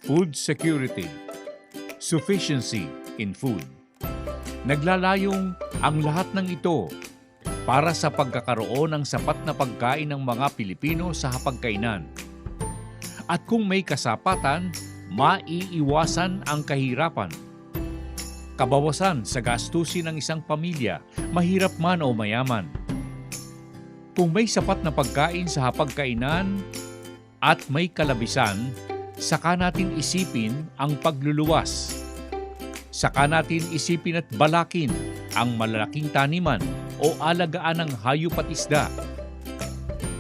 food security, sufficiency in food. Naglalayong ang lahat ng ito para sa pagkakaroon ng sapat na pagkain ng mga Pilipino sa hapagkainan. At kung may kasapatan, maiiwasan ang kahirapan. Kabawasan sa gastusin ng isang pamilya, mahirap man o mayaman. Kung may sapat na pagkain sa hapagkainan at may kalabisan, saka natin isipin ang pagluluwas. Saka natin isipin at balakin ang malalaking taniman o alagaan ng hayop at isda.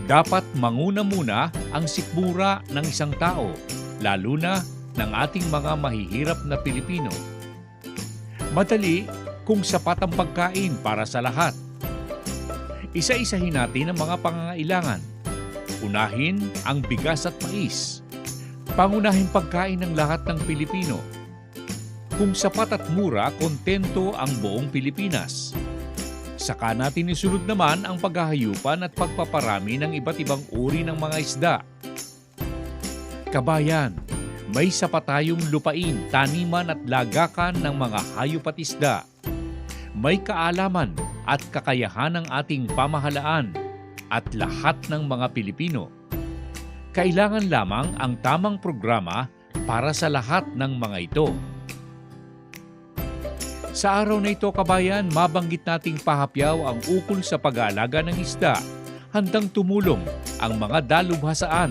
Dapat manguna muna ang sikmura ng isang tao, lalo na ng ating mga mahihirap na Pilipino. Madali kung sapat ang pagkain para sa lahat. Isa-isahin natin ang mga pangangailangan. Unahin ang bigas at mais. Pangunahin pagkain ng lahat ng Pilipino. Kung sapat at mura, kontento ang buong Pilipinas. Saka natin isunod naman ang paghahayupan at pagpaparami ng iba't ibang uri ng mga isda. Kabayan, may sapat tayong lupain, taniman at lagakan ng mga hayop at isda. May kaalaman at kakayahan ng ating pamahalaan at lahat ng mga Pilipino. Kailangan lamang ang tamang programa para sa lahat ng mga ito. Sa araw na ito, kabayan, mabanggit nating pahapyaw ang ukol sa pag-aalaga ng isda, handang tumulong ang mga dalubhasaan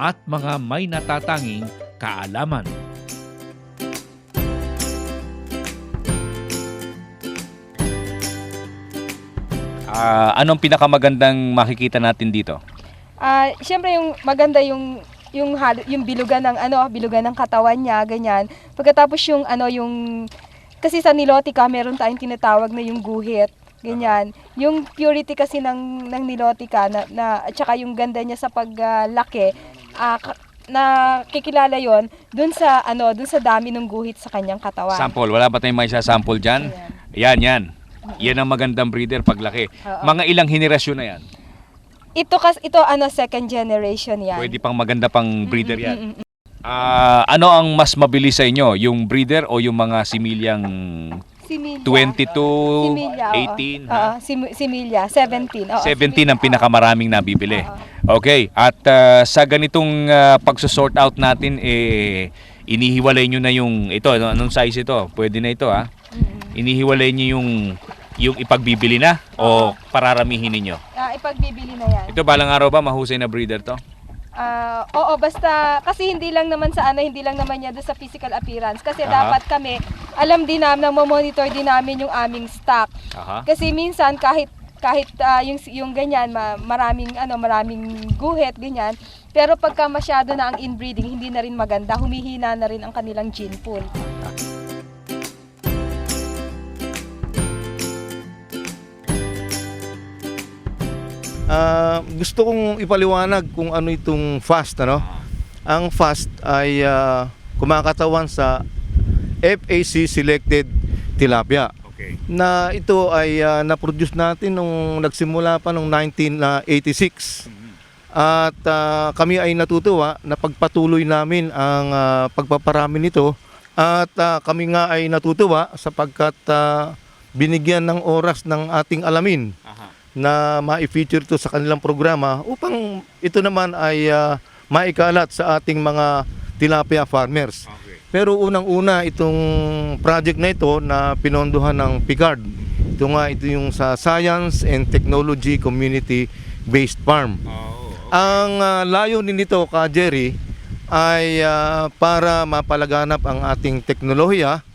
at mga may natatanging kaalaman. Anong pinakamagandang makikita natin dito? Siyempre yung maganda yung bilugan ng bilugan ng katawan niya, ganyan. Pagkatapos yung kasi sa nilotica meron tayong tinatawag na yung guhit, ganyan. Yung purity kasi ng nilotica na at saka yung ganda niya sa paglaki, nakikilala yon dun sa dami ng guhit sa kanyang katawan. Sample, wala ba tayong may sample diyan? Yan. Yan ang magandang breeder paglaki. Mga ilang henerasyon na yan? Ito second generation yan. Pwede pang maganda pang breeder yan. Ano ang mas mabilis sa inyo? Yung breeder o yung mga similyang Similya. 22, Similya, 18? Similya, 17. 17 ang pinakamaraming nabibili. Okay, at sa ganitong pagsusort out natin, inihiwalay nyo na yung, ito, anong size ito? Pwede na ito, ha? Inihiwalay nyo yung ipagbibili na o pararamihin ninyo? Ipagbibili na yan. Ito balang araw ba mahusay na breeder to? Oo, basta kasi hindi lang naman niya doon sa physical appearance kasi dapat kami alam din namin, monitor din namin yung aming stock. Kasi minsan kahit yung ganyan maraming guhit ganyan, pero pagka masyado na ang inbreeding hindi na rin maganda, humihina na rin ang kanilang gene pool. Gusto kong ipaliwanag kung ano itong FAST, ano? Ang FAST ay kumakatawan sa FAC Selected Tilapia. Okay. Na ito ay na-produce natin nung nagsimula pa nung 1986. At kami ay natutuwa na pagpatuloy namin ang pagpaparami nito. At kami nga ay natutuwa sapagkat binigyan ng oras ng ating alamin na ma-feature ito sa kanilang programa upang ito naman ay maikalat sa ating mga tilapia farmers. Okay. Pero unang-una itong project na ito na pinondohan ng PICARD. Ito yung sa Science and Technology Community Based Farm. Ang layunin nito, ka Jerry, ay para mapalaganap ang ating teknolohiya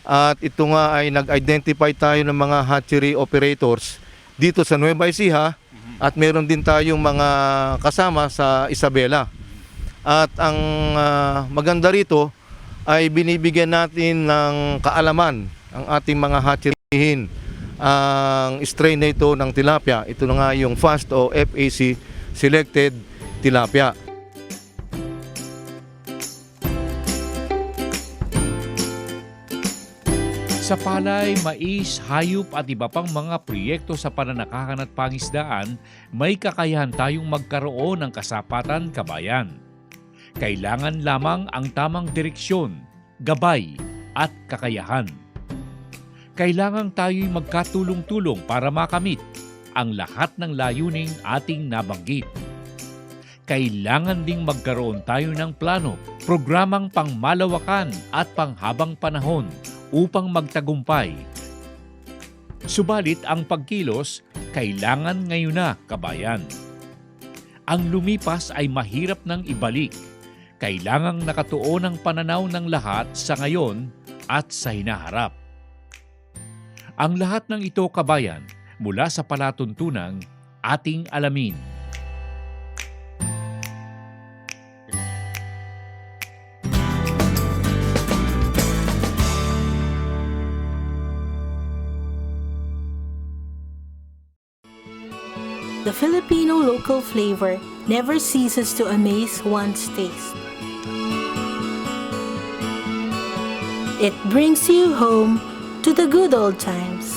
at ito nga ay nag-identify tayo ng mga hatchery operators dito sa Nueva Ecija at meron din tayong mga kasama sa Isabela. At ang maganda rito ay binibigyan natin ng kaalaman ang ating mga hatcheryhin ang strain na ito ng tilapia. Ito na nga yung FAST o FAC Selected Tilapia. Sa palay, mais, hayop at iba pang mga proyekto sa pananakakan at pangisdaan, may kakayahan tayong magkaroon ng kasapatan, kabayan. Kailangan lamang ang tamang direksyon, gabay at kakayahan. Kailangan tayo'y magkatulong-tulong para makamit ang lahat ng layuning ating nabanggit. Kailangan ding magkaroon tayo ng plano, programang pangmalawakan at panghabang panahon upang magtagumpay. Subalit ang pagkilos, kailangan ngayon na, kabayan. Ang lumipas ay mahirap nang ibalik. Kailangang nakatuon ang pananaw ng lahat sa ngayon at sa hinaharap. Ang lahat ng ito, kabayan, mula sa palatuntunang ating alamin. The Filipino local flavor never ceases to amaze one's taste. It brings you home to the good old times.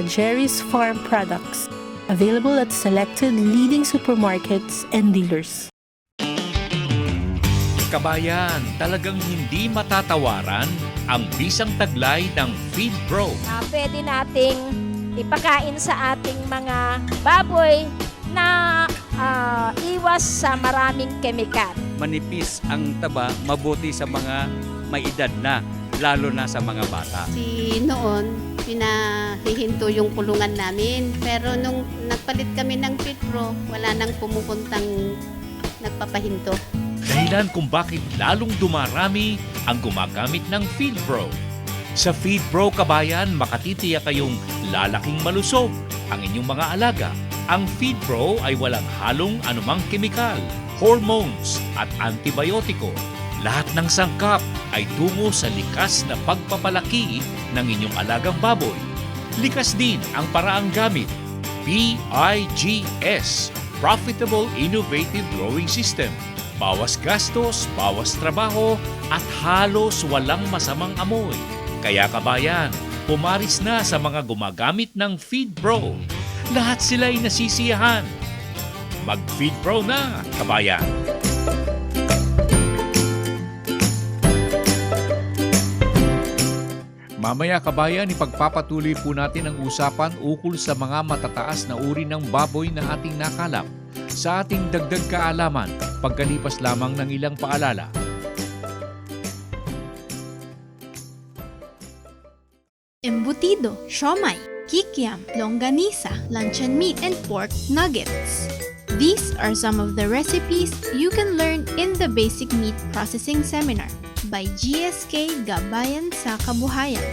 Jerry's Farm Products, available at selected leading supermarkets and dealers. Kabayan, talagang hindi matatawaran ang bisang taglay ng Feed Pro. Pwede nating ipakain sa ating mga baboy na iwas sa maraming kemikal. Manipis ang taba, mabuti sa mga may edad na, lalo na sa mga bata. Noon, pinahihinto yung kulungan namin. Pero nung nagpalit kami ng Feed Pro, wala nang pumupuntang nagpapahinto. Dahilan kung bakit lalong dumarami ang gumagamit ng Feed Pro. Sa Feed Pro, kabayan, makatitiyak kayong lalaking malusog ang inyong mga alaga. Ang Feed Pro ay walang halong anumang kemikal, hormones at antibiotiko. Lahat ng sangkap ay tungo sa likas na pagpapalaki ng inyong alagang baboy. Likas din ang paraang gamit. PIGS, Profitable Innovative Growing System. Bawas gastos, bawas trabaho, at halos walang masamang amoy. Kaya kabayan, pumaris na sa mga gumagamit ng Feed Pro. Lahat sila ay nasisiyahan. Mag-Feed Pro na, kabayan! Mamaya, kabayan, ipagpapatuloy po natin ang usapan ukol sa mga matataas na uri ng baboy na ating nakalap sa ating dagdag kaalaman pagkalipas lamang ng ilang paalala. Embutido, siomai, kikiam, longganisa, luncheon meat, and pork nuggets. These are some of the recipes you can learn in the Basic Meat Processing Seminar by GSK Gabayan sa Kabuhayan.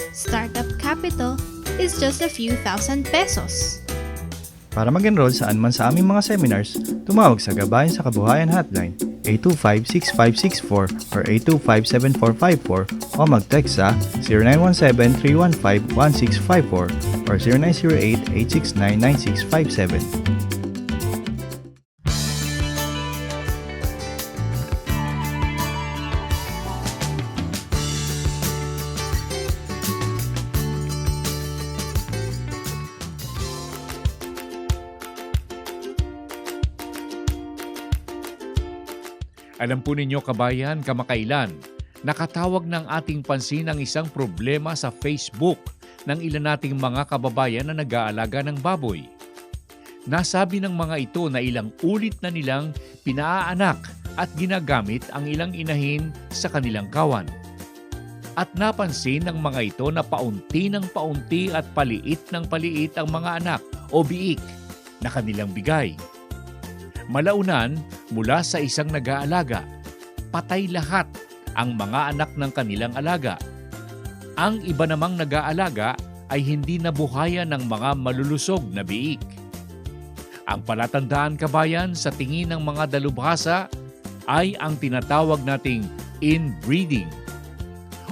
Startup capital is just a few thousand pesos. Para mag-enroll saan man sa aming mga seminars, tumawag sa Gabayan sa Kabuhayan Hotline 825-6564 or 825-7454 o mag-text sa 0917-315-1654 or 0908-869-9657. Alam po ninyo, kabayan, kamakailan, nakatawag ng ating pansin ang isang problema sa Facebook ng ilan nating mga kababayan na nag-aalaga ng baboy. Nasabi ng mga ito na ilang ulit na nilang pinaanak at ginagamit ang ilang inahin sa kanilang kawan. At napansin ng mga ito na paunti ng paunti at paliit ng paliit ang mga anak o biik na kanilang bigay. Malaunan, mula sa isang nag-aalaga, patay lahat ang mga anak ng kanilang alaga. Ang iba namang nag-aalaga ay hindi nabuhayan ng mga malulusog na biik. Ang palatandaan, kabayan, sa tingin ng mga dalubhasa ay ang tinatawag nating inbreeding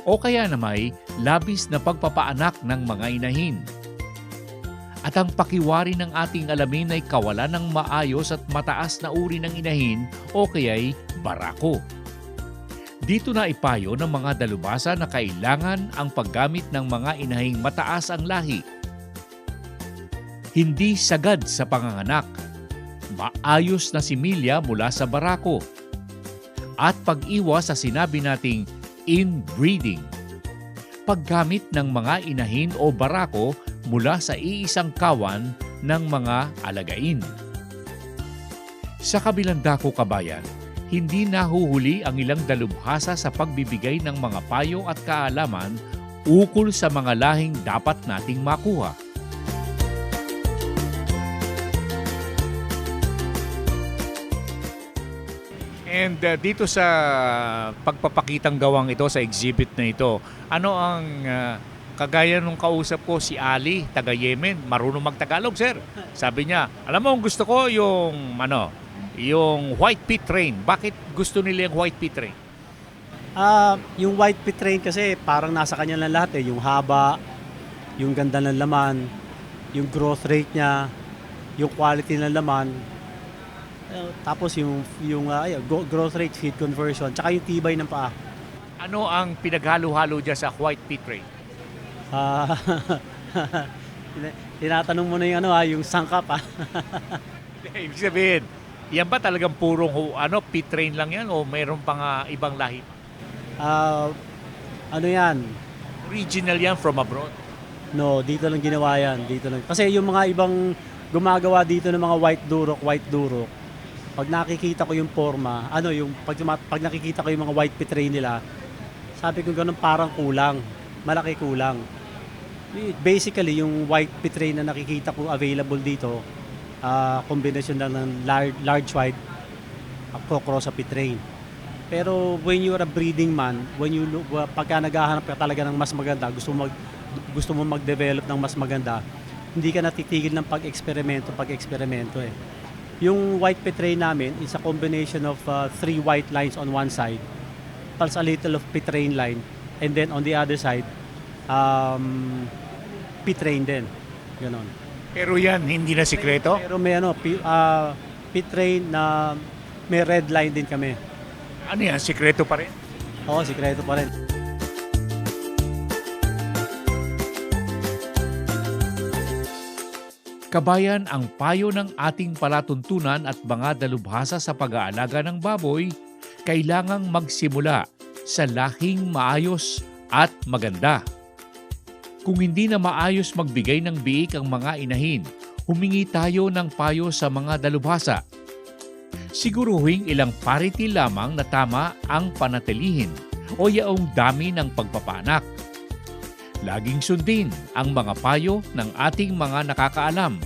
o kaya namay labis na pagpapaanak ng mga inahin. At ang pakiwari ng ating alamin ay kawalan ng maayos at mataas na uri ng inahin o kaya'y barako. Dito na ipayo ng mga dalubhasa na kailangan ang paggamit ng mga inahing mataas ang lahi. Hindi sagad sa panganganak. Maayos na similya mula sa barako. at pag-iwas sa sinabi nating inbreeding. Paggamit ng mga inahin o barako mula sa iisang kawan ng mga alagain. Sa kabilang dako, kabayan, hindi nahuhuli ang ilang dalubhasa sa pagbibigay ng mga payo at kaalaman ukol sa mga lahing dapat nating makuha. And dito sa pagpapakitang gawang ito, sa exhibit na ito, ano ang kagaya nung kausap ko si Ali, taga Yemen, marunong magtagalog, sir. Sabi niya, alam mo, gusto ko yung yung white pea train. Bakit gusto nila yung white pea train? Yung white pea train kasi parang nasa kanya lang lahat eh. Yung haba, yung ganda ng laman, yung growth rate niya, yung quality ng laman. Tapos yung growth rate, feed conversion, tsaka yung tibay ng paa. Ano ang pinaghalo-halo dyan sa white pea train? Tinatanong mo na yung sangkap Ibig sabihin, yan ba talagang purong pea train lang yan o mayroon pang ibang lahi? Ano yan? Original yan from abroad? No, dito lang ginawa yan. Dito lang. Kasi yung mga ibang gumagawa dito ng mga white durok, pag nakikita ko yung forma, pag nakikita ko yung mga white pea train nila, sabi ko ganun parang kulang, malaki kulang. Basically, yung white pea train na nakikita ko available dito, kombinasyon lang ng large white cross sa pea train. Pero when you're a breeding man, pagka naghahanap ka talaga ng mas maganda, gusto mo mag-develop ng mas maganda, hindi ka natitigil ng pag-eksperimento eh. Yung white pea train namin is a combination of 3 white lines on one side, plus a little of pea train line, and then on the other side, pea train din. Ganon. Pero yan, hindi na sikreto? Pero may pea train na may red line din kami. Ano yan, sikreto pa rin? Oo, sikreto pa rin. Kabayan, ang payo ng ating palatuntunan at mga dalubhasa sa pag-aalaga ng baboy, kailangang magsimula sa lahing maayos at maganda. Kung hindi na maayos magbigay ng biik ang mga inahin, humingi tayo ng payo sa mga dalubhasa. Siguruhin ilang parity lamang na tama ang panatilihin o yaong dami ng pagpapanak. Laging sundin ang mga payo ng ating mga nakakaalam.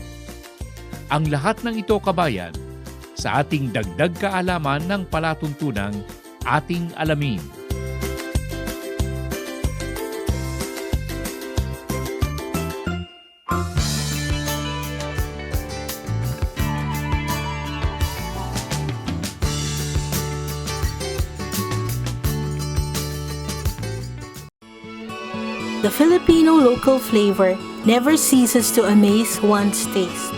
Ang lahat ng ito, kabayan, sa ating dagdag kaalaman ng palatuntunang ating alamin. The Filipino local flavor never ceases to amaze one's taste.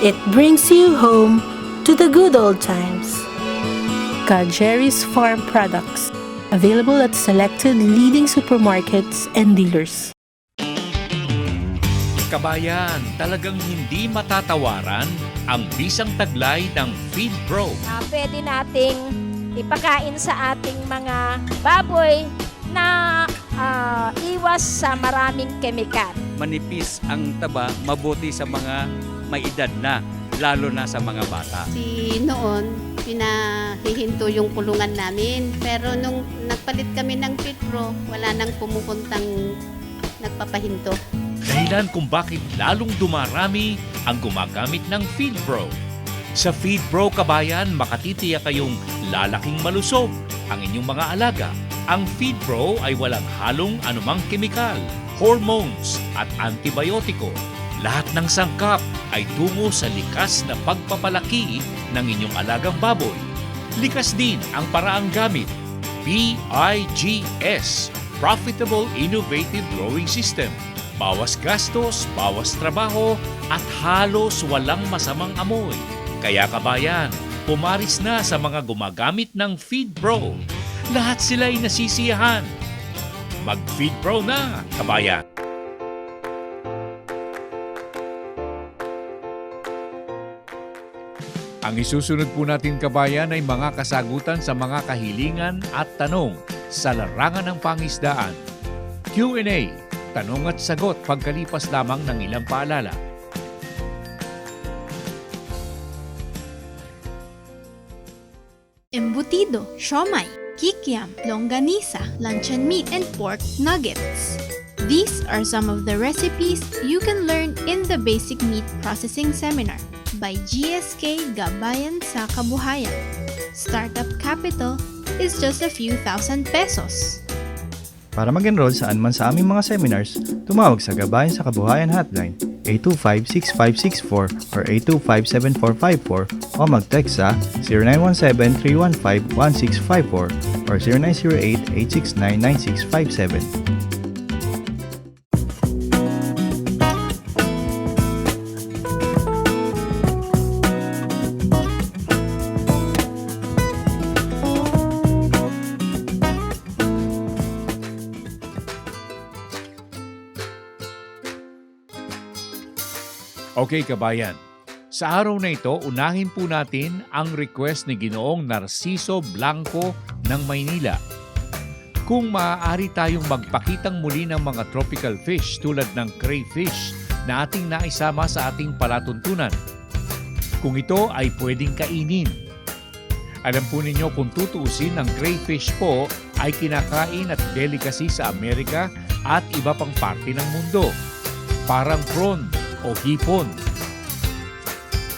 It brings you home to the good old times. Jerry's Farm Products, available at selected leading supermarkets and dealers. Kabayan, talagang hindi matatawaran ang bisang taglay ng Feed Pro. Pwede nating ipakain sa ating mga baboy na iwas sa maraming kemikal. Manipis ang taba, mabuti sa mga may edad na, lalo na sa mga bata. Noon, pinahihinto yung kulungan namin. Pero nung nagpalit kami ng Feed Pro, wala nang pumupuntang nagpapahinto. Dahilan kung bakit lalong dumarami ang gumagamit ng Feed Pro. Sa Feed Pro, kabayan, makatitiyak kayong lalaking malusog ang inyong mga alaga. Ang Feed Pro ay walang halong anumang kemikal, hormones at antibiotiko. Lahat ng sangkap ay tungo sa likas na pagpapalaki ng inyong alagang baboy. Likas din ang paraang gamit. PIGS, Profitable Innovative Growing System. Bawas gastos, bawas trabaho, at halos walang masamang amoy. Kaya kabayan, pumaris na sa mga gumagamit ng Feed Pro. Lahat sila ay nasisiyahan. Mag-Feed Pro na, kabayan! Ang isusunod po natin kabayan ay mga kasagutan sa mga kahilingan at tanong sa larangan ng pangisdaan. Q&A, tanong at sagot pagkalipas lamang ng ilang paalala. Embutido, siomai, kikiam, longganisa, luncheon meat, and pork nuggets. These are some of the recipes you can learn in the Basic Meat Processing Seminar by GSK Gabayan sa Kabuhayan. Startup capital is just a few thousand pesos. Para mag-enroll saan man sa aming mga seminars, tumawag sa Gabayan sa Kabuhayan Hotline 825-6564 or 825-7454 o mag-text sa 0917-315-1654 or 0908-869-9657. Okay kabayan, sa araw na ito, unahin po natin ang request ni Ginoong Narciso Blanco ng Maynila. Kung maaari tayong magpakitang muli ng mga tropical fish tulad ng crayfish na ating naisama sa ating palatuntunan. Kung ito ay pwedeng kainin. Alam po ninyo kung tutuusin, ang crayfish po ay kinakain at delicacy sa Amerika at iba pang parte ng mundo. Parang prawn o hipon.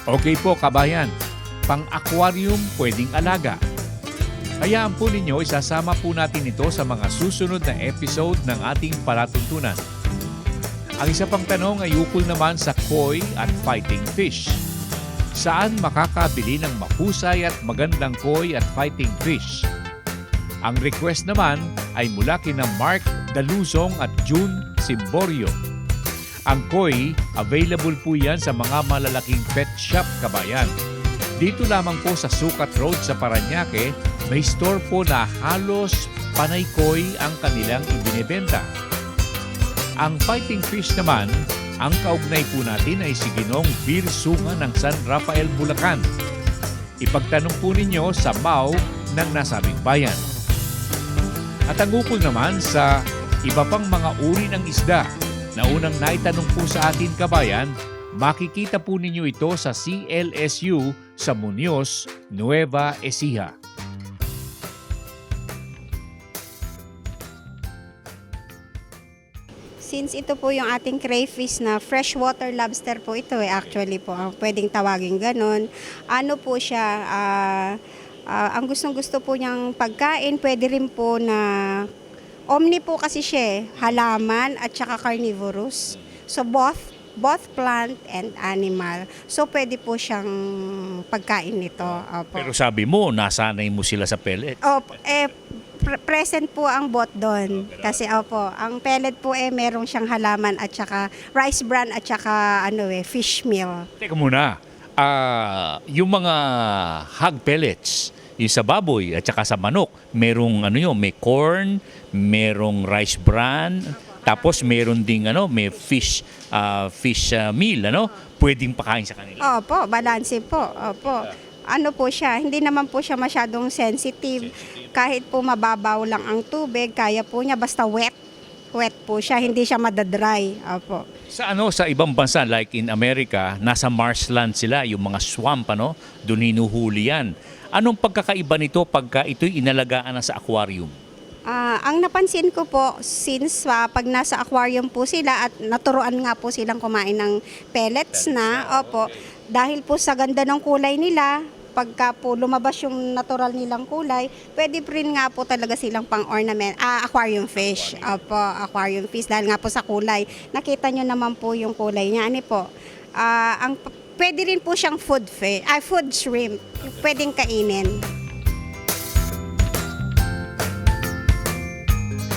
Okay po kabayan, pang-aquarium pwedeng alaga. Hayaan po ninyo, isasama po natin ito sa mga susunod na episode ng ating palatuntunan. Ang isa pang tanong ay ukol naman sa koi at fighting fish. Saan makakabili ng mahusay at magandang koi at fighting fish? Ang request naman ay mula kina Mark Daluzong at June Simborio. Ang koi, available po yan sa mga malalaking pet shop kabayan. Dito lamang po sa Sukat Road sa Parañaque, may store po na halos panay koi ang kanilang ibinebenta. Ang fighting fish naman, ang kaugnay po natin ay si Ginong Bir Sunga ng San Rafael, Bulacan. Ipagtanong po ninyo sa MAU ng nasabing bayan. At ang ukol naman sa iba pang mga uri ng isda na unang naitanong po sa atin kabayan, makikita po ninyo ito sa CLSU sa Muñoz, Nueva Ecija. Since ito po yung ating crayfish na freshwater lobster po ito actually po, pwedeng tawagin ganun. Ano po siya, ang gustong-gusto po niyang pagkain, pwede rin po na omni po kasi siya, halaman at saka carnivorous. So both plant and animal. So pwede po siyang pagkain nito. Opo. Pero sabi mo, nasanay mo sila sa pellet. Opo, present po ang bot doon. Kasi ang pellet po merong siyang halaman at saka rice bran at saka fish meal. Teka muna, yung mga hog pellets, yung sa baboy at saka sa manok, merong may corn, merong rice bran, tapos meron ding may fish meal, pwedeng pakain sa kanila. Opo, balanse po. Opo. Ano po siya, hindi naman po siya masyadong sensitive. Kahit po mababaw lang ang tubig, kaya po niya basta wet po siya, hindi siya madadry. Opo. Sa ibang bansa like in America, nasa marshland sila, yung mga swamp, doon hinuhuli yan. Anong pagkakaiba nito pagka ito'y inalagaan na sa aquarium? Ang napansin ko po, since pag nasa aquarium po sila at naturuan nga po silang kumain ng pellets na, dahil po sa ganda ng kulay nila, pagka po lumabas yung natural nilang kulay, pwede rin nga po talaga silang pang-ornament, aquarium fish. Aquarium fish dahil nga po sa kulay. Nakita nyo naman po yung kulay niya. Pwede rin po siyang food shrimp. Pwedeng kainin.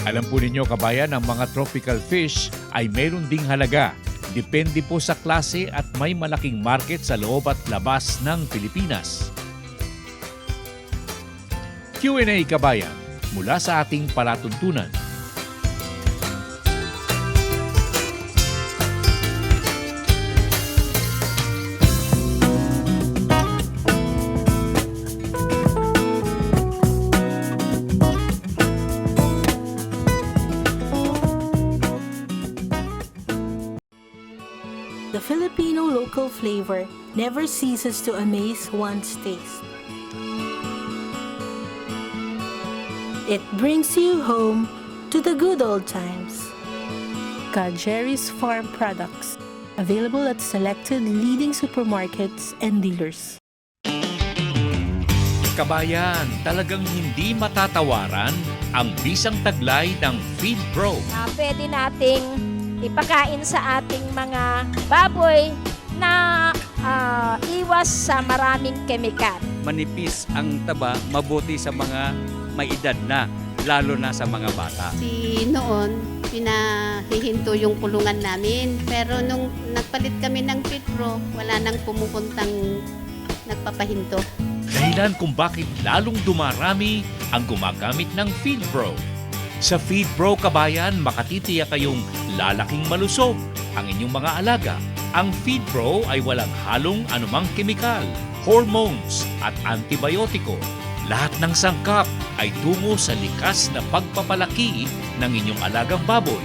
Alam po ninyo kabayan, ang mga tropical fish ay mayroon ding halaga. Depende po sa klase at may malaking market sa loob at labas ng Pilipinas. Q&A kabayan, mula sa ating palatuntunan. local flavor never ceases to amaze one's taste. It brings you home to the good old times. Jerry's Farm Products, available at selected leading supermarkets and dealers. Kabayan, talagang hindi matatawaran ang bisang taglay ng Feed Pro. Pwede nating ipakain sa ating mga baboy na iwas sa maraming kemikal. Manipis ang taba, mabuti sa mga may edad na, lalo na sa mga bata. Noon, pinahihinto yung kulungan namin. Pero nung nagpalit kami ng Pitro, wala nang pumupuntang nagpapahinto. Dahilan kung bakit lalong dumarami ang gumagamit ng Feed Pro. Sa Feed Pro, kabayan, makatitiyak kayong lalaking malusog ang inyong mga alaga. Ang Feed Pro ay walang halong anumang kemikal, hormones at antibiotiko. Lahat ng sangkap ay tungo sa likas na pagpapalaki ng inyong alagang baboy.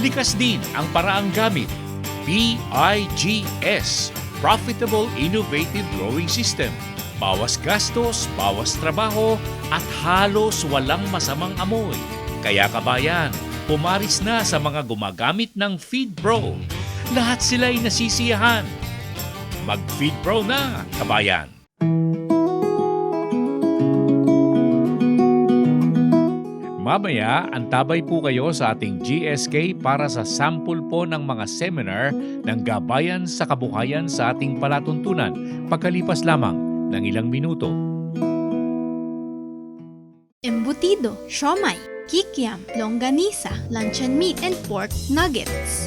Likas din ang paraang gamit. PIGS, Profitable Innovative Growing System. Bawas gastos, bawas trabaho, at halos walang masamang amoy. Kaya kabayan, pumaris na sa mga gumagamit ng Feed Pro. Lahat sila'y nasisiyahan. Mag-Feed Pro na, kabayan! Mamaya, antabay po kayo sa ating GSK para sa sample po ng mga seminar ng gabayan sa kabuhayan sa ating palatuntunan pagkalipas lamang ng ilang minuto. Embutido, siomai, kikiam, longganisa, luncheon meat and pork nuggets.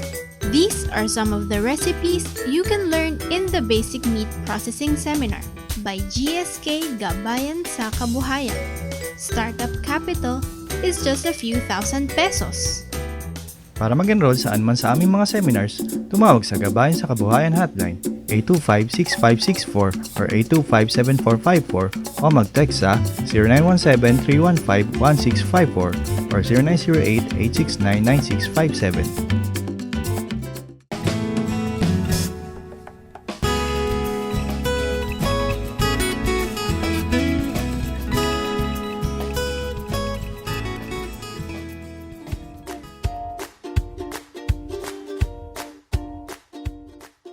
These are some of the recipes you can learn in the Basic Meat Processing Seminar by GSK Gabayan sa Kabuhayan. Startup capital is just a few thousand pesos. Para mag-enroll saan man sa aming mga seminars, tumawag sa Gabayan sa Kabuhayan Hotline 825-6564 or 825-7454 o mag-text sa 0917-315-1654 or 0908-869-9657.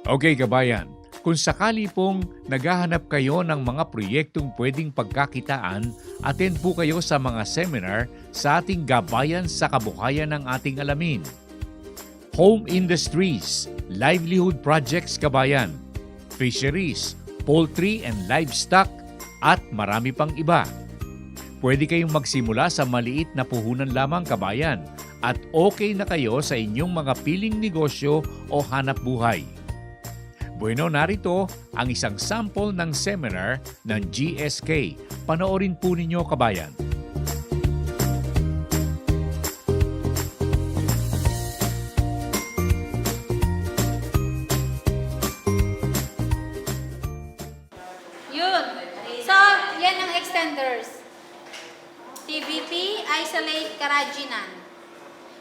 Okay kabayan, kung sakali pong naghahanap kayo ng mga proyektong pwedeng pagkakitaan, attend po kayo sa mga seminar sa ating Gabayan sa Kabuhayan ng ating alamin. Home Industries, Livelihood Projects Kabayan, Fisheries, Poultry and Livestock, at marami pang iba. Pwede kayong magsimula sa maliit na puhunan lamang kabayan at okay na kayo sa inyong mga piling negosyo o hanap buhay. Bueno, narito ang isang sample ng seminar ng GSK. Panoorin po ninyo kabayan. Yun. So, yan ang extenders. TVP, isolate, carrageenan.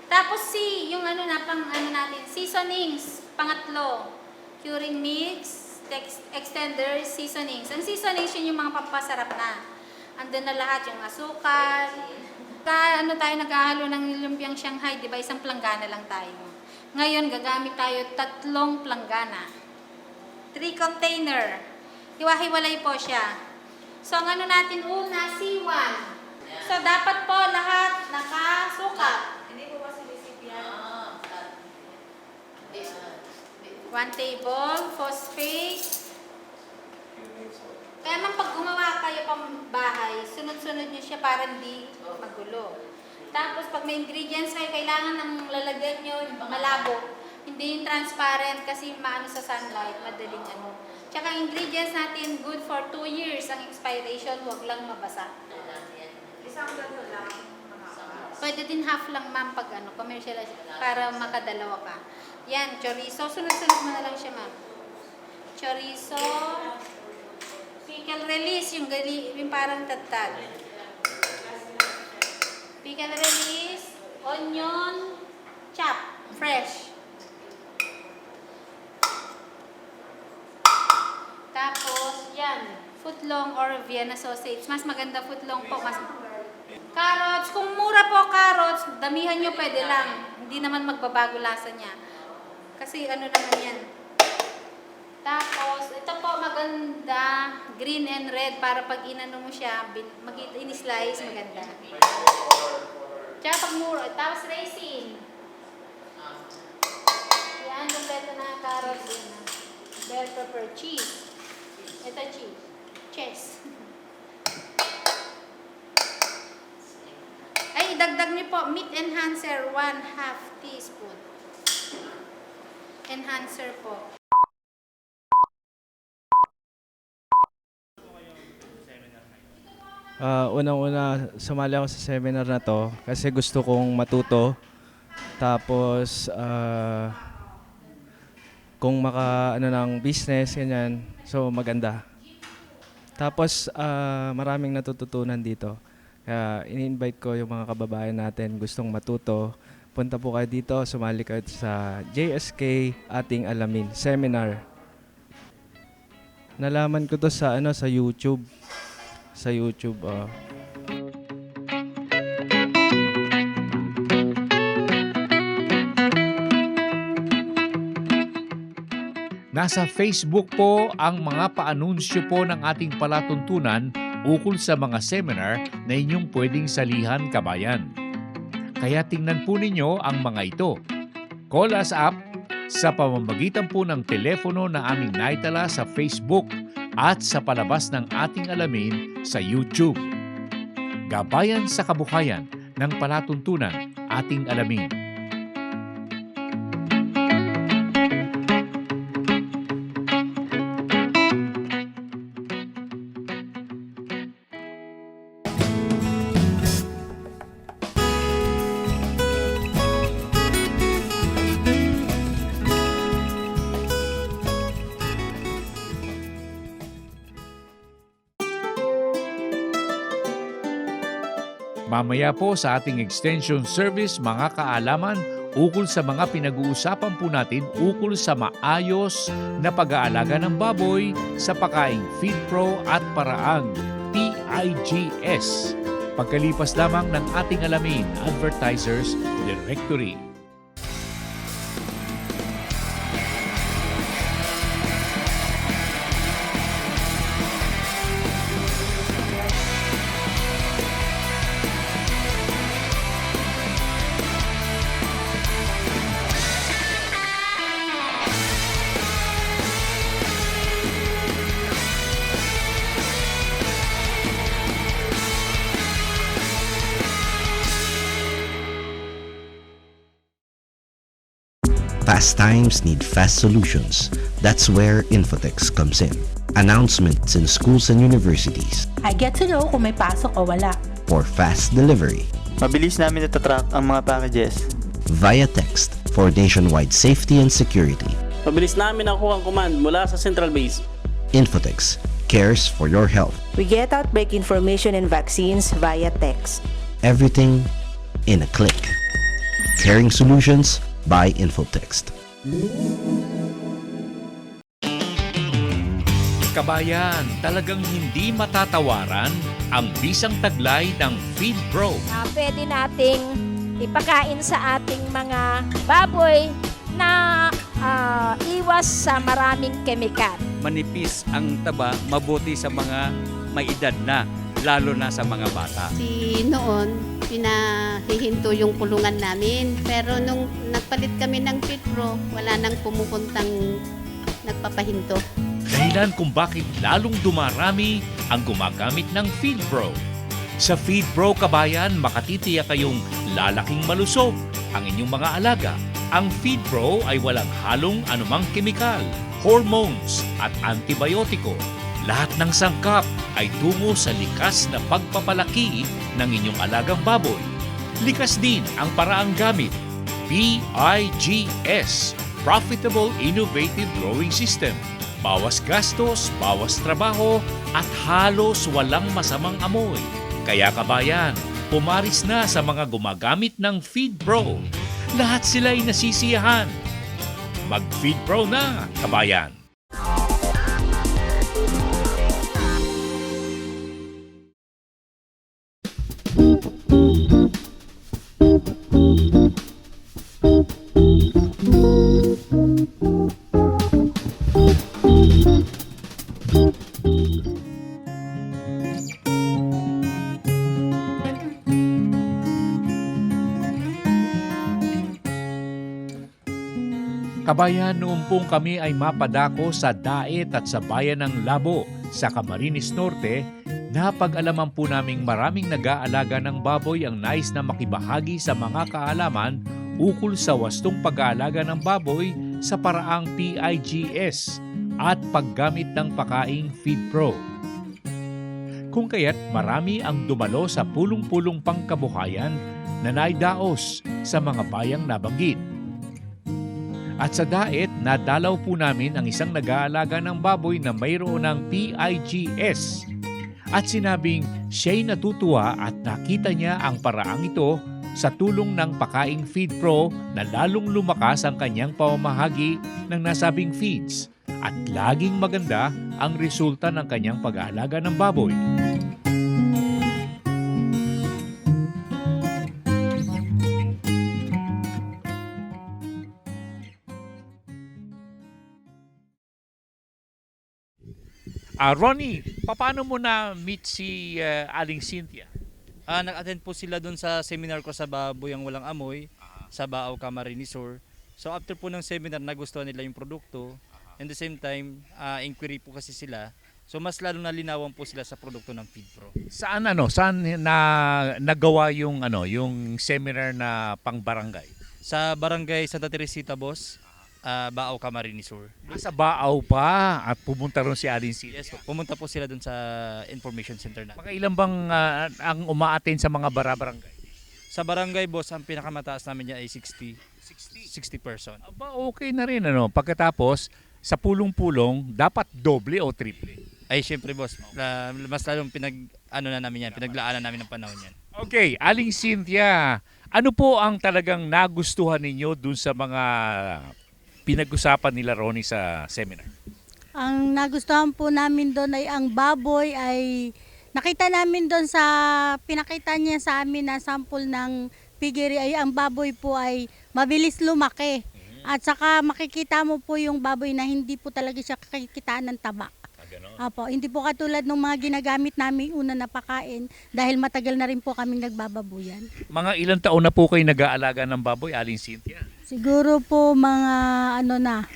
Tapos yung natin, seasonings, pangatlo. Curing mix, extenders, seasonings. Ang seasonings yun yung mga pampasarap na. Andun na lahat yung asukal. Tayo naghahalo ng lumpiang Shanghai, di ba? Isang planggana lang tayo. Ngayon, gagamit tayo 3 planggana. 3 container. Hiwa-hiwalay po siya. So, ang natin una, C1. So, dapat po lahat nakasukat. Hindi po ba sinisipyan? 1 table, phosphate. Kaya man pag gumawa kayo pang bahay, sunod-sunod nyo siya para hindi magulo. Tapos pag may ingredients kayo, kailangan ng lalagyan nyo malabo. Hindi yung transparent kasi maano sa sunlight, madaling ano. Tsaka ingredients natin, good for 2 years ang expiration, huwag lang mabasa. Isang ganito lang. Pwede din half lang ma'am pag commercial para makadalawa ka. Yan, chorizo. Sunod-sunod mo na lang siya, ma'am. Chorizo. Pickle release, yung parang tatag. Pickle release. Onion. Chop. Fresh. Tapos, yan, footlong or Vienna sausage. Mas maganda footlong po. Carrots, kung mura po carrots, damihan nyo pwede lang. Hindi naman magbabago lasa niya. Kasi ano naman yan. Tapos, ito po maganda, green and red para pag inano mo siya, in-slice, maganda. Tsaka pag mura, tapos raisin. Yan, kompleto na carrot din. Bell pepper, cheese. Ito cheese. Cheese. Ay, idagdag niyo po, meat enhancer, 1/2 teaspoon. Enhancer po. Unang-una, sumali ako sa seminar na to kasi gusto kong matuto. Tapos, kung ano ng business, ganyan, so maganda. Tapos, maraming natututunan dito. Kaya, ini-invite ko yung mga kababayan natin gustong matuto. Punta po kayo dito, sumali kayo sa JSK Ating Alamin Seminar. Nalaman ko to sa YouTube. Sa YouTube. Nasa Facebook po ang mga paanunsyo po ng ating palatuntunan ukol sa mga seminar na inyong pwedeng salihan, kabayan. Kaya tingnan po ninyo ang mga ito. Call us up sa pamamagitan po ng telepono na aming naitala sa Facebook at sa palabas ng ating alamin sa YouTube. Gabayan sa kabuhayan ng palatuntunan, ating alamin. Mamaya po sa ating extension service, mga kaalaman ukol sa mga pinag-uusapan po natin ukol sa maayos na pag-aalaga ng baboy sa pakaing FeedPro at paraang PIGS. Pagkalipas lamang ng ating alamin, Advertisers Directory. Fast times need fast solutions. That's where Infotex comes in. Announcements in schools and universities. I get to know kung may pasok o wala. For fast delivery. Mabilis namin natatrack ang mga packages. Via text for nationwide safety and security. Mabilis namin nakuha ang command mula sa central base. Infotex cares for your health. We get outbreak information and vaccines via text. Everything in a click. Caring solutions by Infotext. Kabayan, talagang hindi matatawaran ang bisang taglay ng FeedPro. Pwede nating ipakain sa ating mga baboy na iwas sa maraming kemikal. Manipis ang taba, mabuti sa mga may edad na, lalo na sa mga bata. Noon, pinahihinto yung kulungan namin. Pero nung nagpalit kami ng FeedPro, wala nang pumupuntang nagpapahinto. Dahilan kung bakit lalong dumarami ang gumagamit ng FeedPro. Sa FeedPro, kabayan, makatitiyak kayong lalaking malusog ang inyong mga alaga. Ang FeedPro ay walang halong anumang kemikal, hormones at antibiotiko. Lahat ng sangkap ay tungo sa likas na pagpapalaki ng inyong alagang baboy. Likas din ang paraang gamit. PIGS, Profitable Innovative Growing System. Bawas gastos, bawas trabaho, at halos walang masamang amoy. Kaya kabayan, pumaris na sa mga gumagamit ng FeedPro. Lahat sila ay nasisiyahan. Mag-FeedPro na, kabayan! Kabayan, noon pong kami ay mapadako sa Daet at sa bayan ng Labo sa Camarines Norte, napag-alaman po naming maraming nag-aalaga ng baboy ang nais na makibahagi sa mga kaalaman ukol sa wastong pag-aalaga ng baboy sa paraang PIGS at paggamit ng pakaing FeedPro. Kung kaya't marami ang dumalo sa pulong-pulong pangkabuhayan na naidaos sa mga bayang nabanggit. At sa Daet, nadalaw po namin ang isang nag-aalaga ng baboy na mayroon ng PIGS. At sinabing siya'y natutuwa at nakita niya ang paraang ito sa tulong ng pakaing FeedPro na lalong lumakas ang kanyang pamamahagi ng nasabing feeds. At laging maganda ang resulta ng kanyang pag-aalaga ng baboy. Ronnie, paano mo na-meet si Aling Cynthia? Nag-attend po sila doon sa seminar ko sa Baboy ang Walang Amoy sa Baaw, Camarines Sur. So after po ng seminar, nagustuhan nila yung produkto. And the same time, inquiry po kasi sila. So mas lalong nalinawan po sila sa produkto ng FeedPro. Saan nagawa yung yung seminar na pang-barangay? Sa Barangay Santa Teresita, boss. Baaw, Camarines Sur. Sa Baaw pa at pumunta ron si Aling Cynthia? Yes po, pumunta po sila dun sa information center na. Ilan bang ang umaattend sa mga barangay? Sa barangay, boss, ang pinakamataas namin niya ay 60 person. Aba, okay na rin pagkatapos sa pulong-pulong dapat doble o triple? Ay syempre, boss, mas lalong pinaglaanan namin ng panahon yan. Okay, Aling Cynthia, ano po ang talagang nagustuhan ninyo dun sa mga pinag-usapan nila Ronnie sa seminar? Ang nagustuhan po namin doon ay ang baboy ay nakita namin doon sa pinakita niya sa amin na sample ng piggery ay ang baboy po ay mabilis lumaki. At saka makikita mo po yung baboy na hindi po talaga siya kakikitaan ng taba. Apo, hindi po katulad ng mga ginagamit namin una na pakain dahil matagal na rin po kaming nagbababuyan. Mga ilang taon na po kayo nag-aalaga ng baboy, Aling Cynthia? Siguro po mga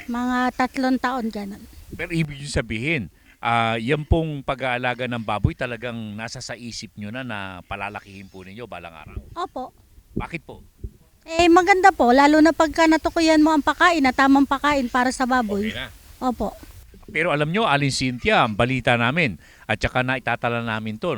mga 3 taon ganun. Pero ibig sabihin, yan pong pag-aalaga ng baboy talagang nasa sa isip nyo na palalakihin po ninyo balang araw? Opo. Bakit po? Maganda po, lalo na pagka natukuyan mo ang pakain na tamang pakain para sa baboy. Okay na. Opo. Pero alam nyo, Aling Cynthia, ang balita namin, at saka na itatala namin to,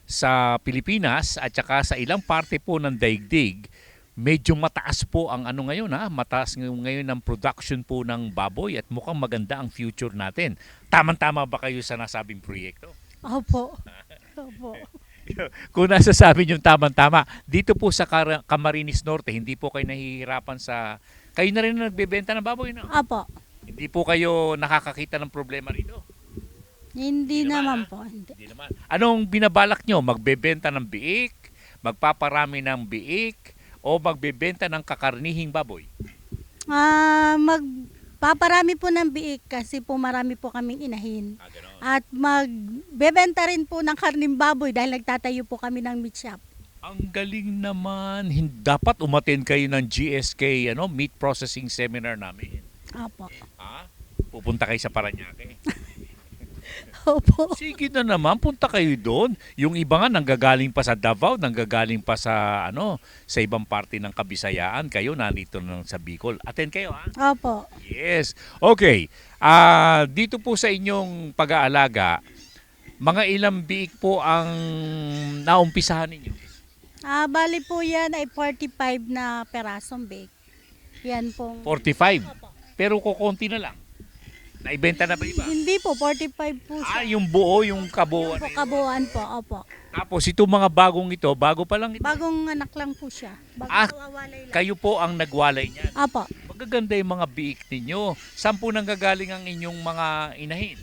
sa Pilipinas at saka sa ilang parte po ng daigdig, medyo mataas po ang ngayon, mataas ngayon ang production po ng baboy at mukhang maganda ang future natin. Tama-tama ba kayo sa nasabing proyekto? Opo. Opo. Kung nasasabi nyo tama-tama, dito po sa Camarines Norte, hindi po kayo nahihirapan kayo na rin nagbebenta ng baboy, no? Opo. Hindi po kayo nakakakita ng problema rito? Hindi naman po. Hindi. Anong binabalak nyo? Magbebenta ng biik? Magpaparami ng biik? O magbebenta ng kakarnihing baboy? Magpaparami po ng biik kasi po marami po kaming inahin. At magbebenta rin po ng karning baboy dahil nagtatayo po kami ng meat shop. Ang galing naman. Dapat umattend kayo ng GSK meat processing seminar namin. Opo. Pupunta kayo sa Parañaque. Opo. Sige na naman, punta kayo doon. Yung iba nga nanggagaling pa sa Davao, nanggagaling pa sa sa ibang parte ng Kabisayaan. Kayo narito na sa Bicol. Attend kayo, ha? Opo. Yes. Okay. Dito po sa inyong pag-aalaga, mga ilang biik po ang naumpisahan ninyo? Bali po yan ay 45 na perasong bake. Yan pong 45. Pero kukunti na lang. Naibenta na ba iba? Hindi po, 45 po siya. Yung buo, yung kabuuan. Yung kabuuan po, opo. Tapos itong mga bagong ito, bago pa lang ito? Bagong anak lang po siya. Awalay lang. Kayo po ang nagwalay niyan? Opo. Magaganda yung mga biik ninyo. Saan po nanggagaling ang inyong mga inahin?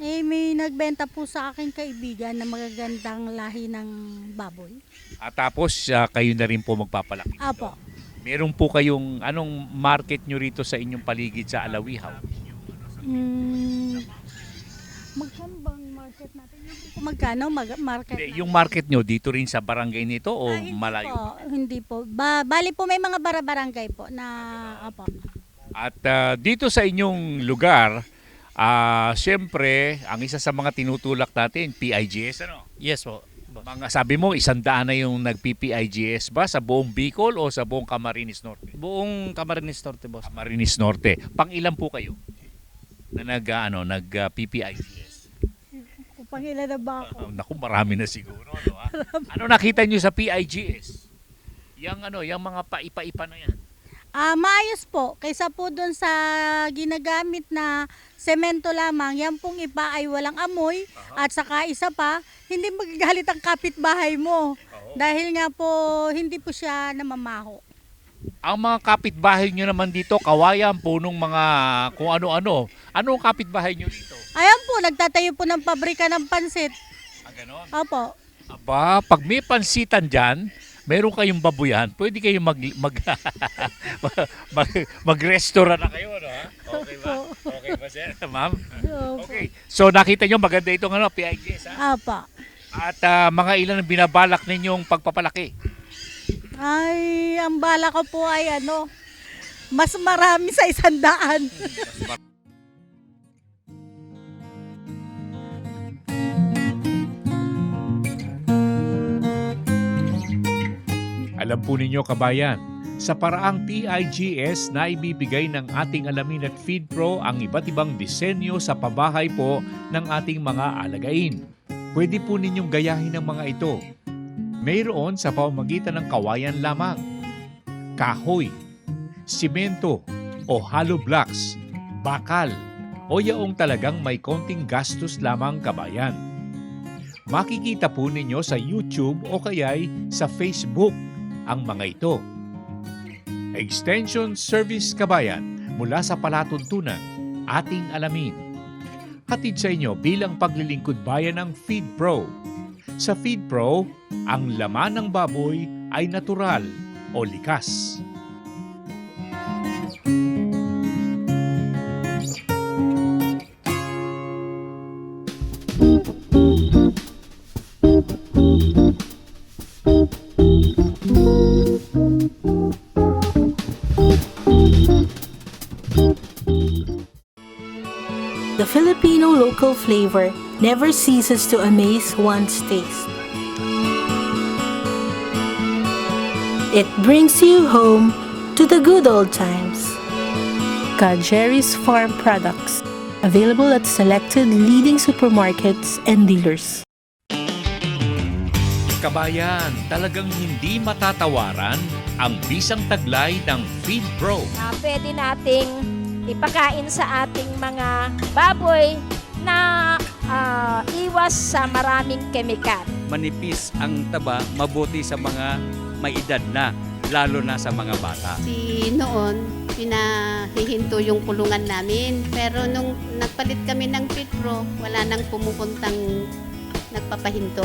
May nagbenta po sa aking kaibigan na magagandang lahi ng baboy. At tapos kayo na rin po magpapalaki. Opo. Meron po kayong, anong market nyo rito sa inyong paligid sa Alawihaw? Magkano bang market natin? Magkano market natin? Yung market nyo dito rin sa barangay nito o malayo? Hindi po. Bali po may mga barangay po na, opo. At dito sa inyong lugar, siyempre, ang isa sa mga tinutulak natin, PIGS, ano? Yes po. Mga, sabi mo, 100 na yung nag-PPIGS ba sa buong Bicol o sa buong Camarines Norte? Buong Camarines Norte, boss. Camarines Norte. Pang-ilan po kayo na nag-PPIGS? Pangilan na ba ako? Naku, marami na siguro. Ano, ano nakita nyo sa PIGS? Yung mga paipa-ipa na yan. Maayos po. Kaysa po doon sa ginagamit na semento lamang, yan pong iba ay walang amoy. At saka isa pa, hindi magagalit ang kapitbahay mo. Dahil nga po, hindi po siya namamaho. Ang mga kapitbahay nyo naman dito, kawayan, punong mga kung ano-ano. Ano ang kapitbahay nyo dito? Ayan po, nagtatayo po ng pabrika ng pansit. Ganon? Opo. Aba, pag may pansitan dyan, meron kayong babuyan, pwede kayong mag-restaurant na kayo, no? Okay ba? Okay ba, sir? Ma'am? Okay. So, nakita nyo, maganda itong PIGS, ha? Apa. At mga ilan ang binabalak ninyong pagpapalaki? Ay, ang bala ko po ay mas marami sa 100. Alam po ninyo, kabayan, sa paraang PIGS na ibibigay ng ating Alamin at FeedPro ang iba't ibang disenyo sa pabahay po ng ating mga alagain. Pwede po ninyong gayahin ang mga ito. Mayroon sa pamamagitan ng kawayan lamang, kahoy, simento o hollow blocks, bakal o yaong talagang may konting gastos lamang, kabayan. Makikita po ninyo sa YouTube o kaya'y sa Facebook ang mga ito. Extension Service, kabayan, mula sa palatuntunan, ating alamin. Hatid sa inyo bilang paglilingkod bayan ng FeedPro. Sa FeedPro, ang laman ng baboy ay natural o likas. The Filipino local flavor never ceases to amaze one's taste. It brings you home to the good old times. Jerry's Farm Products, available at selected leading supermarkets and dealers. Kabayan, talagang hindi matatawaran ang bisang taglay ng FeedPro. Pwede nating ipakain sa ating mga baboy na iwas sa maraming kemikal. Manipis ang taba, mabuti sa mga may edad na, lalo na sa mga bata. Noon, pinahihinto yung kulungan namin. Pero nung nagpalit kami ng FeedPro, wala nang pumupuntang nagpapahinto.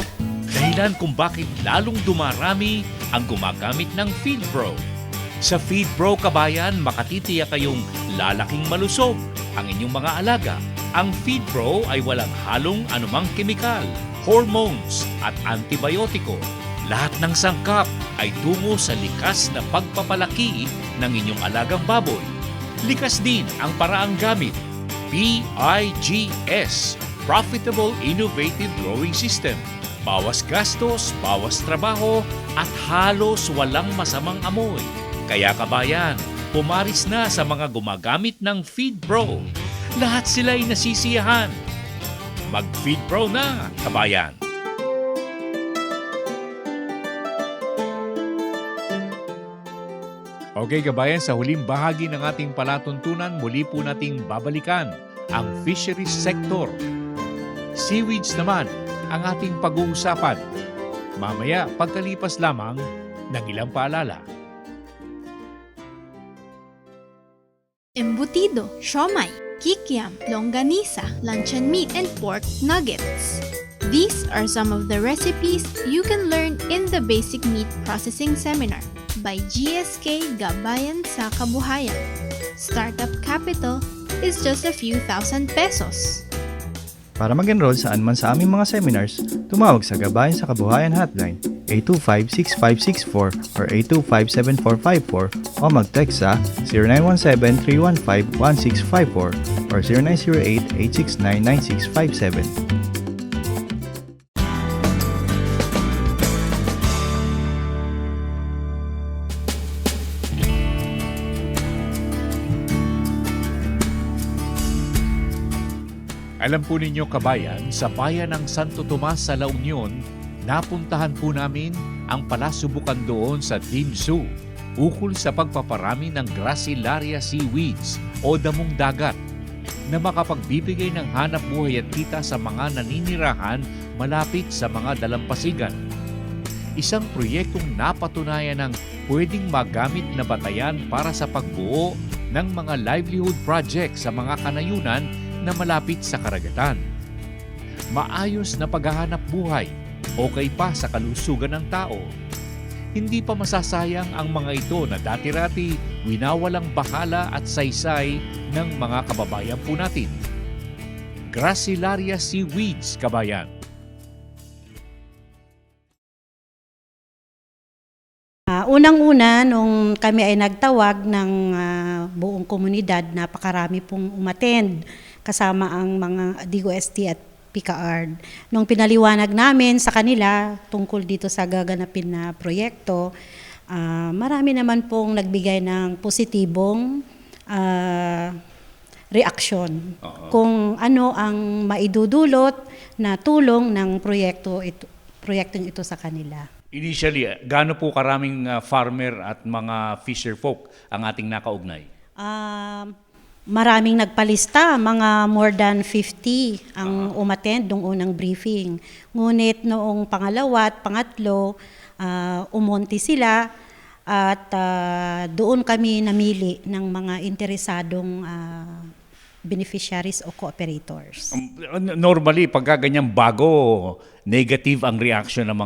Dahilan kung bakit lalong dumarami ang gumagamit ng FeedPro. Sa FeedPro, kabayan, makatitiyak kayong lalaking malusog ang inyong mga alaga. Ang FeedPro ay walang halong anumang kemikal, hormones at antibiotiko. Lahat ng sangkap ay tungo sa likas na pagpapalaki ng inyong alagang baboy. Likas din ang paraang gamit. PIGS, Profitable Innovative Growing System. Bawas gastos, bawas trabaho at halos walang masamang amoy. Kaya kabayan, pumaris na sa mga gumagamit ng FeedPro. Lahat sila ay nasisiyahan. Mag-FeedPro na, kabayan! Okay, kabayan, sa huling bahagi ng ating palatuntunan, muli po nating babalikan ang fisheries sector. Seaweeds naman ang ating pag-uusapan. Mamaya, pagkalipas lamang ng ilang paalala. Embutido, siomai, kikiam, longganisa, luncheon meat and pork nuggets. These are some of the recipes you can learn in the Basic Meat Processing Seminar by GSK Gabayan sa Kabuhayan. Startup capital is just a few thousand pesos. Para mag-enroll saan man sa aming mga seminars, tumawag sa Gabayan sa Kabuhayan Hotline 825-6564 or 825-7454 o mag-text sa 0917-315-1654 or 0908-869-9657. Alam po ninyo kabayan, sa bayan ng Santo Tomas sa La Union, napuntahan po namin ang palasubukan doon sa Dimsu ukol sa pagpaparami ng Gracilaria seaweeds o damong dagat na makapagbibigay ng hanap buhay at kita sa mga naninirahan malapit sa mga dalampasigan. Isang proyektong napatunayan ng pwedeng magamit na batayan para sa pagbuo ng mga livelihood project sa mga kanayunan na malapit sa karagatan. Maayos na paghahanap buhay, okay pa sa kalusugan ng tao. Hindi pa masasayang ang mga ito na dati-rati winawalang bahala at saysay ng mga kababayan po natin. Gracilaria seaweeds, kabayan. Unang-una, nung kami ay nagtawag ng buong komunidad, napakarami pong umattend kasama ang mga DOST at PICAARD. Nung pinaliwanag namin sa kanila tungkol dito sa gaganapin na proyekto, marami naman pong nagbigay ng positibong reaksyon kung ano ang maidudulot na tulong ng proyektong ito sa kanila. Initially, gaano po karaming farmer at mga fisher folk ang ating nakaugnay? Maraming nagpalista, mga more than 50 ang umattend nung unang briefing. Ngunit noong pangalawa at pangatlo, umonti sila at doon kami namili ng mga interesadong beneficiaries o cooperators. Normally, pagka ganyan bago, negative ang reaction ng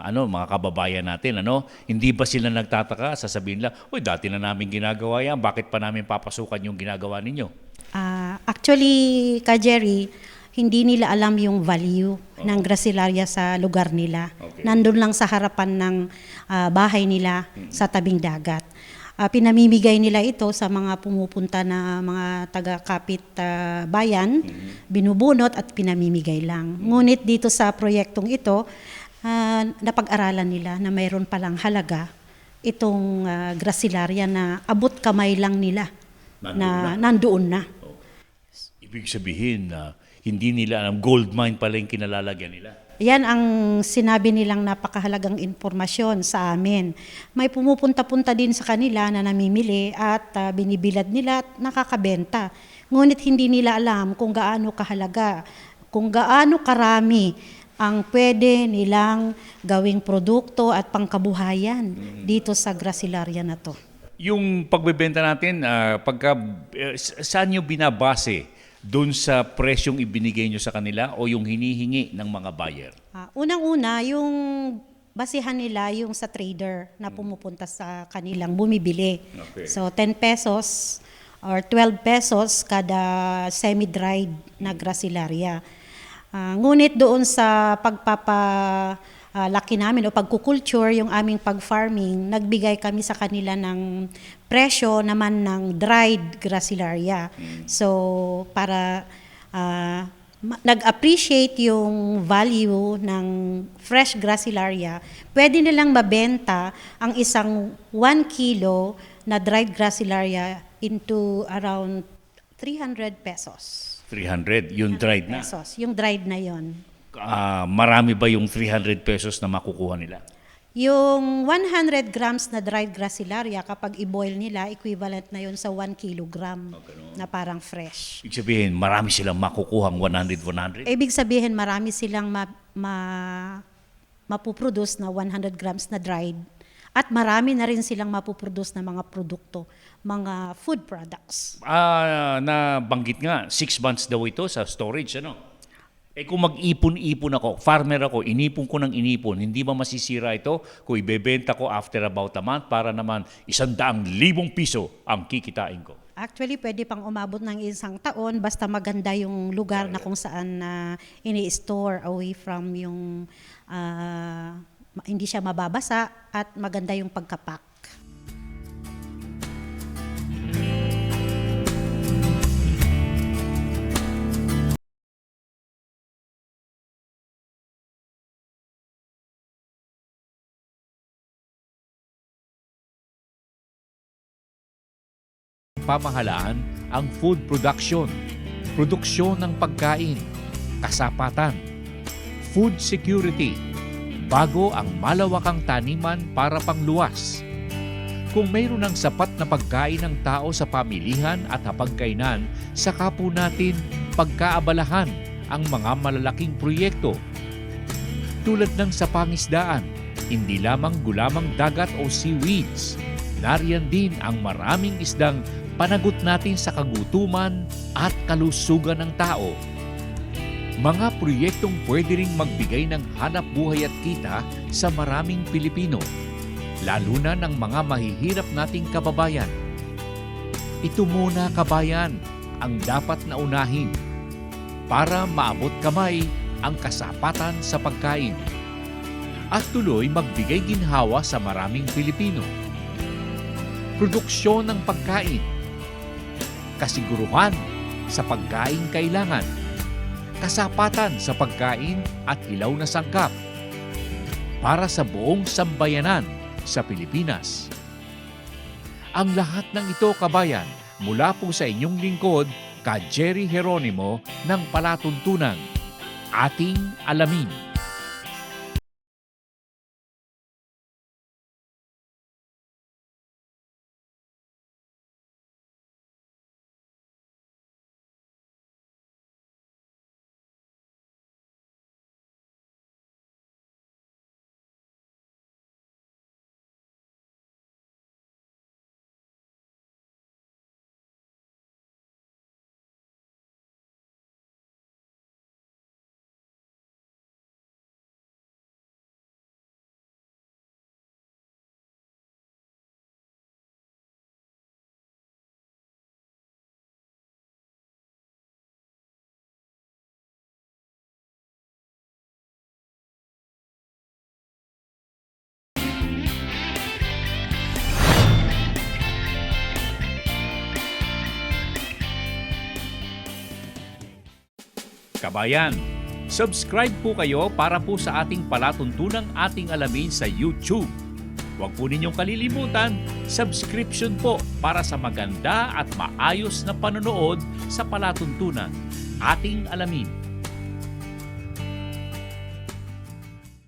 mga kababayan natin, Hindi ba sila nagtataka, sasabihin lang, "Uy, dati na namin ginagawa yan, bakit pa namin papasukan yung ginagawa ninyo?" Actually, Ka Jerry, hindi nila alam yung value ng Gracilaria sa lugar nila. Okay. Nandun lang sa harapan ng bahay nila sa tabing dagat. Pinamimigay nila ito sa mga pumupunta na mga taga-kapit bayan, binubunot at pinamimigay lang. Ngunit dito sa proyektong ito, napag-aralan nila na mayroon palang halaga itong Gracilaria na abot kamay lang nila na nandoon na. Ibig sabihin na hindi nila alam, gold mine pala yung kinalalagyan nila. Yan ang sinabi nilang napakahalagang informasyon sa amin. May pumupunta-punta din sa kanila na namimili at binibilad nila at nakakabenta. Ngunit hindi nila alam kung gaano kahalaga, kung gaano karami ang pwede nilang gawing produkto at pangkabuhayan dito sa Gracilaria na to. Yung pagbebenta natin, saan nyo binabase? Doon sa presyong ibinigay nyo sa kanila o yung hinihingi ng mga buyer? Unang-una, yung basihan nila yung sa trader na pumupunta sa kanilang bumibili. Okay. So 10 pesos or 12 pesos kada semi-dried na Gracilaria. Ngunit doon sa pagpapalaki namin o pagkukulture, yung aming pag-farming, nagbigay kami sa kanila ng presyo naman ng dried Gracilaria. So, para nag-appreciate yung value ng fresh Gracilaria, pwede nilang mabenta ang isang 1 kilo na dried Gracilaria into around 300 pesos. 300, yung dried na? Pesos, yung dried na yon. Marami ba yung 300 pesos na makukuha nila? Yung 100 grams na dried Gracilaria, kapag i-boil nila, equivalent na yun sa 1 kilogram na parang fresh. Ibig sabihin, marami silang makukuhang 100? Ibig sabihin, marami silang mapuproduce na 100 grams na dried. At marami na rin silang mapuproduce na mga produkto, mga food products. Nabanggit nga, 6 months daw ito sa storage, kung mag-ipon-ipon ako, farmer ako, inipon ko ng inipon, hindi ba masisira ito kung ibebenta ko after about a month para naman 100,000 piso ang kikitain ko? Actually, pwede pang umabot ng 1 taon basta maganda yung lugar na kung saan ini-store away from yung hindi siya mababasa at maganda yung pagkapak. Pamahalaan ang food production, produksyon ng pagkain, kasapatan, food security, bago ang malawakang taniman para pangluwas. Kung mayroon ng sapat na pagkain ng tao sa pamilihan at hapagkainan, saka po natin pagkaabalahan ang mga malalaking proyekto. Tulad ng sa pangisdaan, hindi lamang gulamang dagat o seaweeds, nariyan din ang maraming isdang panagot natin sa kagutuman at kalusugan ng tao. Mga proyektong pwede ring magbigay ng hanap buhay at kita sa maraming Pilipino, lalo na ng mga mahihirap nating kababayan. Ito muna, kabayan, ang dapat na unahin para maabot kamay ang kasapatan sa pagkain at tuloy magbigay ginhawa sa maraming Pilipino. Produksyon ng pagkain, kasiguruhan sa pagkain kailangan, kasapatan sa pagkain at hilaw na sangkap para sa buong sambayanan sa Pilipinas. Ang lahat ng ito, kabayan, mula po sa inyong lingkod, Ka Jerry Geronimo ng Palatuntunan. Ating alamin. Kabayan, subscribe po kayo para po sa ating palatuntunang ating alamin sa YouTube. Huwag po ninyong kalilimutan, subscription po para sa maganda at maayos na panonood sa palatuntunan ating alamin.